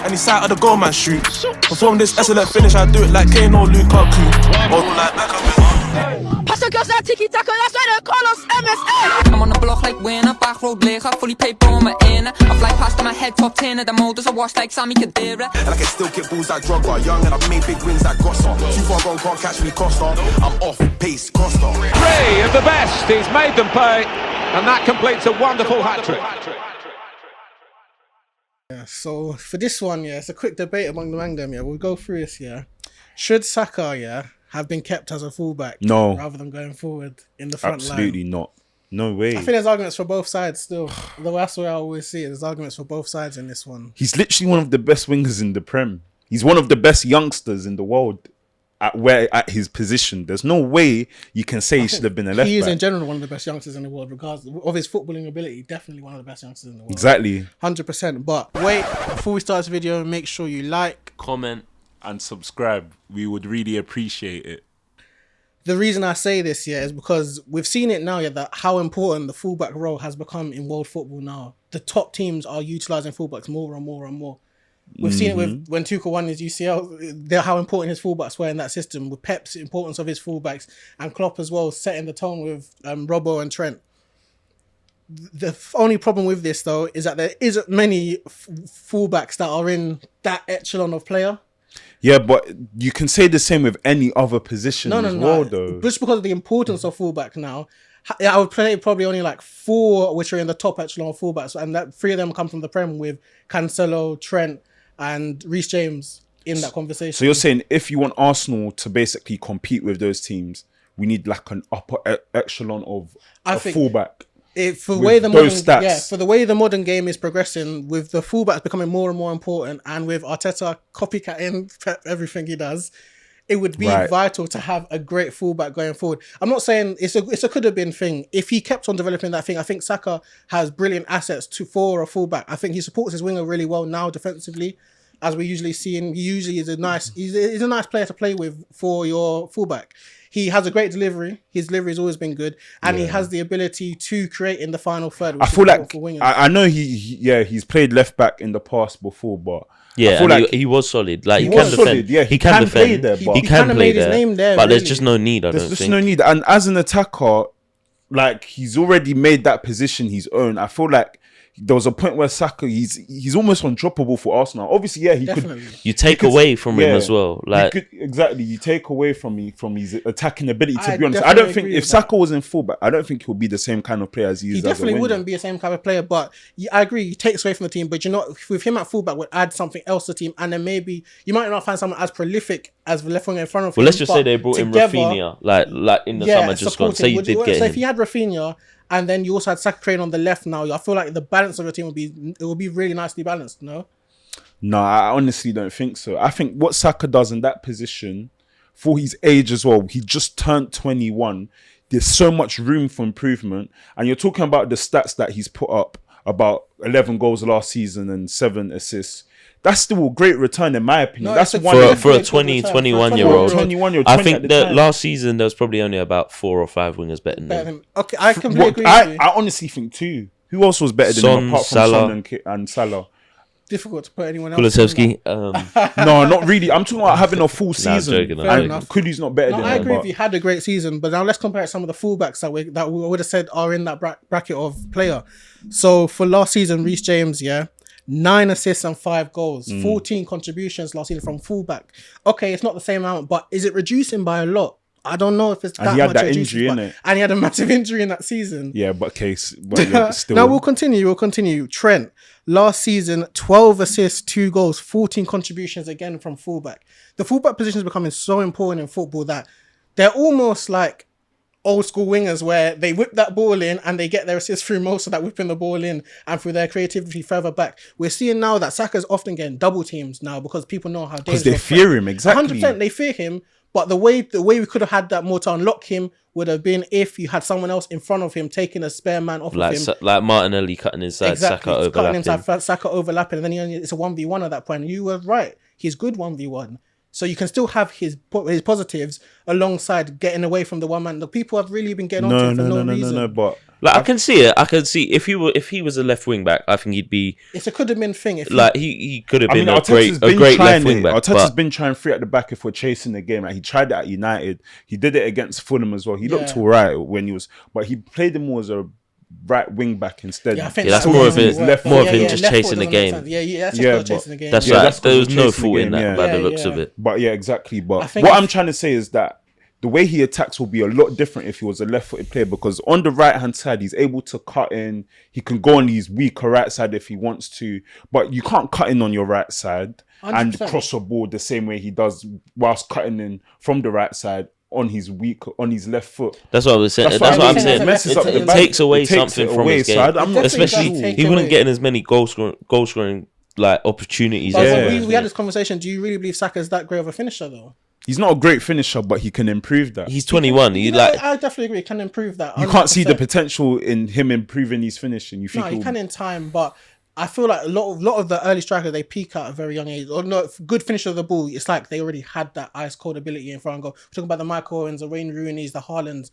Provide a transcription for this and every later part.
and he side of the goal man shoot. Perform this excellent finish, I do it like Kane or Lukaku. Or like Beckham. Pass the girls that tiki-taka, that's why they call us MSA. I'm on the block like winner, back road leger, fully paid on my inner. I fly past my head, top 10 of the motors, I wash like Sammy Khedira. And I can still kick balls like Drogba, young and I've made big wins like Gossa. Too far gone, can't catch me, Costa. I'm off, pace, Costa. 3 of the best, he's made them pay, and that completes a wonderful hat-trick. Yeah, so for this one, yeah, it's a quick debate among the them. Yeah, we'll go through this. Yeah, should SAKA, have been kept as a fullback? No, rather than going forward in the front line. Absolutely not. No way. I think there's arguments for both sides still. That's the way I always see it. There's arguments for both sides in this one. He's literally one of the best wingers in the Prem. He's one of the best youngsters in the world at his position. There's no way you can say he should have been a left back. He is in general one of the best youngsters in the world, regardless of his footballing ability. Definitely one of the best youngsters in the world. Exactly. 100%. But wait, before we start this video, make sure you like, comment, and subscribe. We would really appreciate it. The reason I say this, is because we've seen it now, that how important the fullback role has become in world football now. The top teams are utilising fullbacks more and more and more. We've seen it with when Tuchel won his UCL, how important his fullbacks were in that system, with Pep's importance of his fullbacks, and Klopp as well, setting the tone with Robbo and Trent. The only problem with this, though, is that there isn't many fullbacks that are in that echelon of player. Yeah, but you can say the same with any other position well, though. Just because of the importance of fullback now, I would play probably only like 4 which are in the top echelon of fullbacks, and that 3 of them come from the Prem, with Cancelo, Trent, and Reece James in that conversation. So you're saying if you want Arsenal to basically compete with those teams, we need like an upper echelon of a fullback. For the way the modern game is progressing, with the fullbacks becoming more and more important, and with Arteta copycatting everything he does, it would be vital to have a great fullback going forward. I'm not saying it's a could have been thing. If he kept on developing that thing, I think Saka has brilliant assets for a fullback. I think he supports his winger really well now defensively, as we usually see him. He usually is he's a nice player to play with for your fullback. He has a great delivery. His delivery has always been good, and he has the ability to create in the final third. Which I feel like I know he's played left back in the past before, but I feel like he was solid. Like he can defend. Yeah, he can defend. He can play there, but there's just no need. There's just no need. And as an attacker, like he's already made that position his own. I feel like there was a point where Saka, he's almost undroppable for Arsenal. Obviously, he Definitely. could. You take away from him as well. Like you take away from his attacking ability. To be honest, I don't think if Saka was in fullback, I don't think he'll be the same kind of player as he is. He definitely wouldn't be the same kind of player. But I agree, he takes away from the team. But with him at fullback, would add something else to the team, and then maybe you might not find someone as prolific as the left winger in front of him. Well, let's just say they brought in Rafinha, like in the summer just gone. Say you did get him. So if you had Rafinha, and then you also had Saka Crane on the left now, I feel like the balance of your team would be really nicely balanced, no? No, I honestly don't think so. I think what Saka does in that position, for his age as well, he just turned 21. There's so much room for improvement. And you're talking about the stats that he's put up, about 11 goals last season and 7 assists. That's still a great return, in my opinion. That's for a 21-year-old. I think that last season there was probably only about 4 or 5 wingers better than him. Okay, I completely agree with you. I honestly think 2. Who else was better than him apart from Son and Salah? Difficult to put anyone else. Kulusevski. No, not really. I'm talking about having a full season. Fair enough. Kudu's not better than him. I agree if he had a great season, but now let's compare some of the fullbacks that we would have said are in that bracket of player. So for last season, Reece James, 9 assists and 5 goals, 14 contributions last season from fullback. Okay, it's not the same amount, but is it reducing by a lot? I don't know if it's that much. And he had that injury, innit? And he had a massive injury in that season. Yeah, but still. Now we'll continue. Trent, last season, 12 assists, 2 goals, 14 contributions again from fullback. The fullback position is becoming so important in football that they're almost like old school wingers, where they whip that ball in and they get their assists through most of that whipping the ball in and through their creativity further back. We're seeing now that Saka's often getting double teams now because people know how dangerous. Because they fear him, exactly. 100% they fear him, but the way we could have had that more to unlock him would have been if you had someone else in front of him taking a spare man off of him. Like Martinelli cutting inside, exactly. Saka overlapping. Saka overlapping, and then it's a 1v1 at that point. And you were right. He's good 1v1. So you can still have his positives alongside getting away from the one man. The people have really been getting on to him for no reason. No, but like I can see it. I can see if he was a left wing back, I think he'd be. It's a could have been thing. If like he could have been a great left wing back. Arteta's been trying three at the back if we're chasing the game. Like he tried it at United. He did it against Fulham as well. He looked alright when he was, but he played him more as a right wing back instead. I think that's more of him just chasing the game. That's just chasing the game. That's right. There was no fault in that by the looks of it. But yeah, exactly. But what I'm trying to say is that the way he attacks will be a lot different if he was a left-footed player, because on the right-hand side, he's able to cut in. He can go on his weaker right side if he wants to, but you can't cut in on your right side 100%. And cross a ball the same way he does whilst cutting in from the right side on his left foot. That's what I was saying. That's what I'm saying. It takes away something from his game. Especially, he wouldn't get in as many goal scoring like opportunities. We had this conversation. Do you really believe Saka is that great of a finisher though? He's not a great finisher, but he can improve that. He's 21. I definitely agree. He can improve that. 100%. You can't see the potential in him improving his finishing. You think he can in time, but I feel like a lot of the early strikers, they peak at a very young age. Or no, good finisher of the ball, it's like they already had that ice cold ability in front and goal. We're talking about the Michael Owens, the Wayne Rooney's, the Haalands.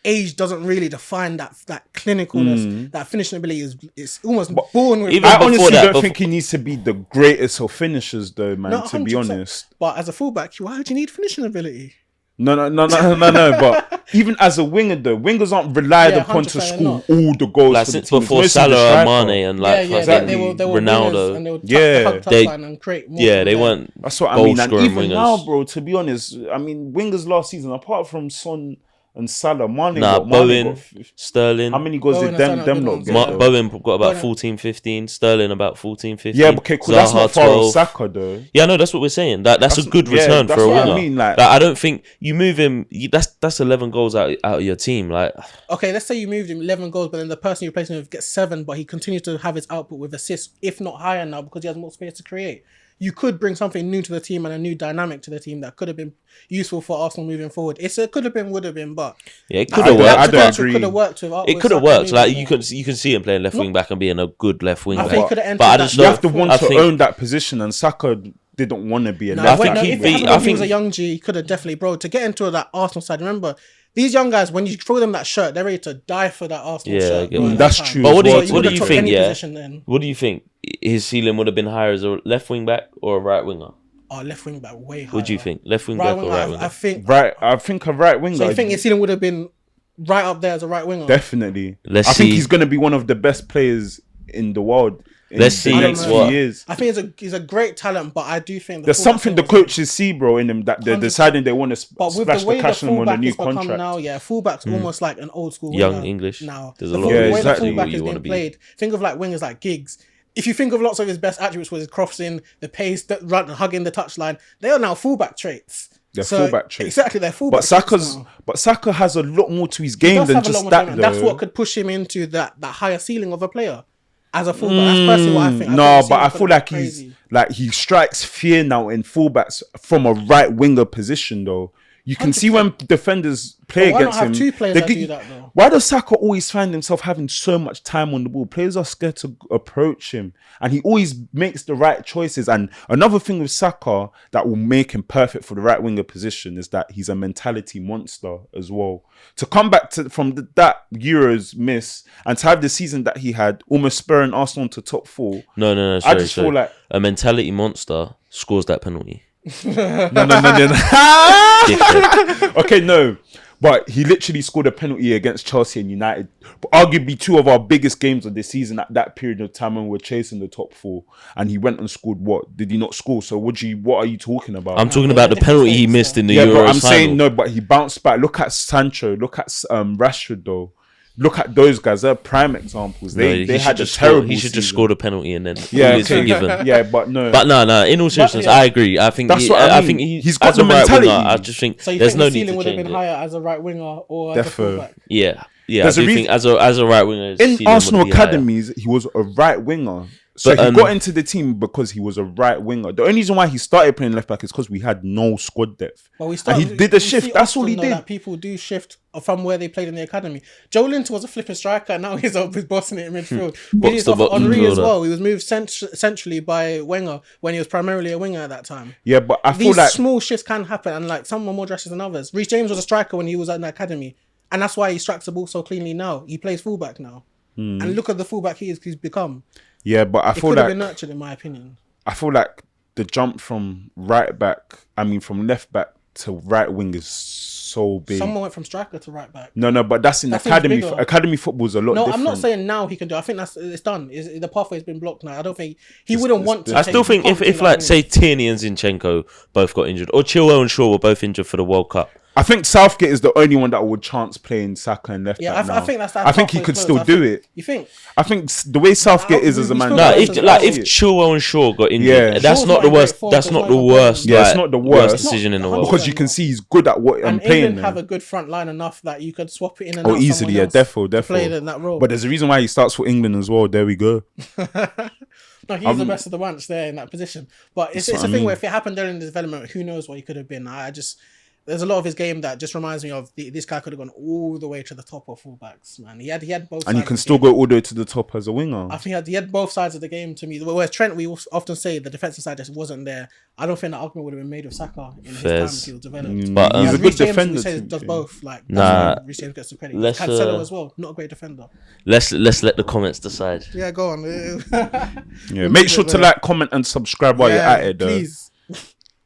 Age doesn't really define that clinicalness, that finishing ability is almost born with. I honestly don't think he needs to be the greatest of finishers, though, man. No, to be honest, but as a fullback, why would you need finishing ability? No. But even as a winger, though, wingers aren't relied upon to score all the goals. Like since before Salah and Mane and like they were Ronaldo, and they would touchline and create more. They weren't. That's what I mean. And even wingers. now, bro, to be honest, I mean, wingers last season, apart from Son and Salah, Bowen, Sterling. How many goals did them not get? Bowen got about 14, 15. Sterling about 14, 15. Yeah, okay, cool. That's not far off Saka, though. Yeah, no, that's what we're saying. That's a good return for a winger. I mean, like, I don't think you move him. That's 11 goals out of your team. Like, okay, let's say you moved him 11 goals, but then the person you're replacing with gets 7, but he continues to have his output with assists, if not higher now, because he has more space to create. You could bring something new to the team and a new dynamic to the team that could have been useful for Arsenal moving forward. It could have been, would have been, but it could have worked. I don't agree. Could have worked with it could have worked. Like you can see him playing left wing back and being a good left wing back. But you have to want to own that position, and Saka didn't want to be a left wing. If he was a young G, he could have definitely, bro. To get into that Arsenal side, remember. These young guys, when you throw them that shirt, they're ready to die for that Arsenal shirt. That's true. But what do you think? What do you think? His ceiling would have been higher as a left wing back or a right winger? Oh, left wing back way higher. What do you think? Left wing back or right winger? I think a right winger. So you think his ceiling would have been right up there as a right winger? Definitely. I think he's going to be one of the best players in the world. Let's see next few years. I think he's a great talent, but I do think there's something the coaches see, bro, in him that they're deciding they want to splash the cash on him on a new contract. Now, fullback's almost like an old school young winger English now. There's a lot of way the fullback is being played. Think of like wingers like Giggs. If you think of lots of his best attributes was his crossing, the pace, the run, hugging the touchline, they are now fullback traits. They're fullback traits. Exactly, they're fullback. But Saka has a lot more to his game than just that. That's what could push him into that higher ceiling of a player. As a fullback, that's personally what I think. I feel like he strikes fear now in fullbacks from a right winger position though. You can 100%. See when defenders play against him. Two players that do that, though? Why does Saka always find himself having so much time on the ball? Players are scared to approach him, and he always makes the right choices. And another thing with Saka that will make him perfect for the right winger position is that he's a mentality monster as well. To come back from that Euros miss and to have the season that he had, almost spurring Arsenal to top 4. No. Sorry, I just feel like a mentality monster scores that penalty. No. Okay, no. But he literally scored a penalty against Chelsea and United. But arguably 2 of our biggest games of the season at that period of time when we were chasing the top 4. And he went and scored what? Did he not score? So what are you talking about? I'm talking about the penalty he missed in the Euros but I'm saying no, but he bounced back. Look at Sancho. Look at Rashford though. Look at those guys. They're prime examples. They had a terrible He should just score a penalty and then forgiven. Yeah, but no. But no. In all seriousness, I agree. I think that's what I mean. He's got the mentality. Right winger, I just think so there's no need to change it. The ceiling would have been higher as a right winger or as a fullback. Yeah. I do think as a right winger in Arsenal academies, he was a right winger. So he got into the team because he was a right winger. The only reason why he started playing left back is because we had no squad depth. Well, he did the shift. That's all he did. That people do shift from where they played in the academy. Joe Linton was a flipping striker, and now he's bossing it in midfield. He's off Henry as well. He was moved centrally by Wenger when he was primarily a winger at that time. Yeah, but I feel these like small shifts can happen, and like some are more drastic than others. Reece James was a striker when he was at the academy, and that's why he strikes the ball so cleanly now. He plays fullback now, and look at the fullback he's become. Yeah, but I feel like could have been nurtured, in my opinion. I feel like the jump from from left back to right wing is so big. Someone went from striker to right back. No, but that's in academy. Academy football is a lot different. I'm not saying now he can do it. I think it's done. The pathway's been blocked now. I don't think he wouldn't want to. I still think if like say Tierney and Zinchenko both got injured, or Chilwell and Shaw were both injured for the World Cup, I think Southgate is the only one that would chance playing Saka and left back. I think that's that. I think he could still do it. You think? I think the way Southgate is as a man. No, if Chilwell and Shaw got injured, that's not the worst. That's not the worst. Yeah, it's not the worst decision in the world, because you can see he's good at what I'm playing. England have a good front line enough that you could swap it in and out. Easily, yeah, definitely. Play in that role. But there's a reason why he starts for England as well. There we go. No, he's the best of the bunch there in that position. But it's a thing where if it happened during the development, who knows what he could have been. There's a lot of his game that just reminds me of this guy could have gone all the way to the top of fullbacks, man. He had both. And you can still go all the way to the top as a winger. I think he had both sides of the game to me. Whereas Trent, we often say the defensive side just wasn't there. I don't think that argument would have been made with Saka in his time until he developed. But he's a good defender. We say does both. Like Reece James gets the credit. Cancelo as well, not a great defender. Let's let the comments decide. Yeah, go on. Make sure to like, comment, and subscribe while you're at it, though. Please.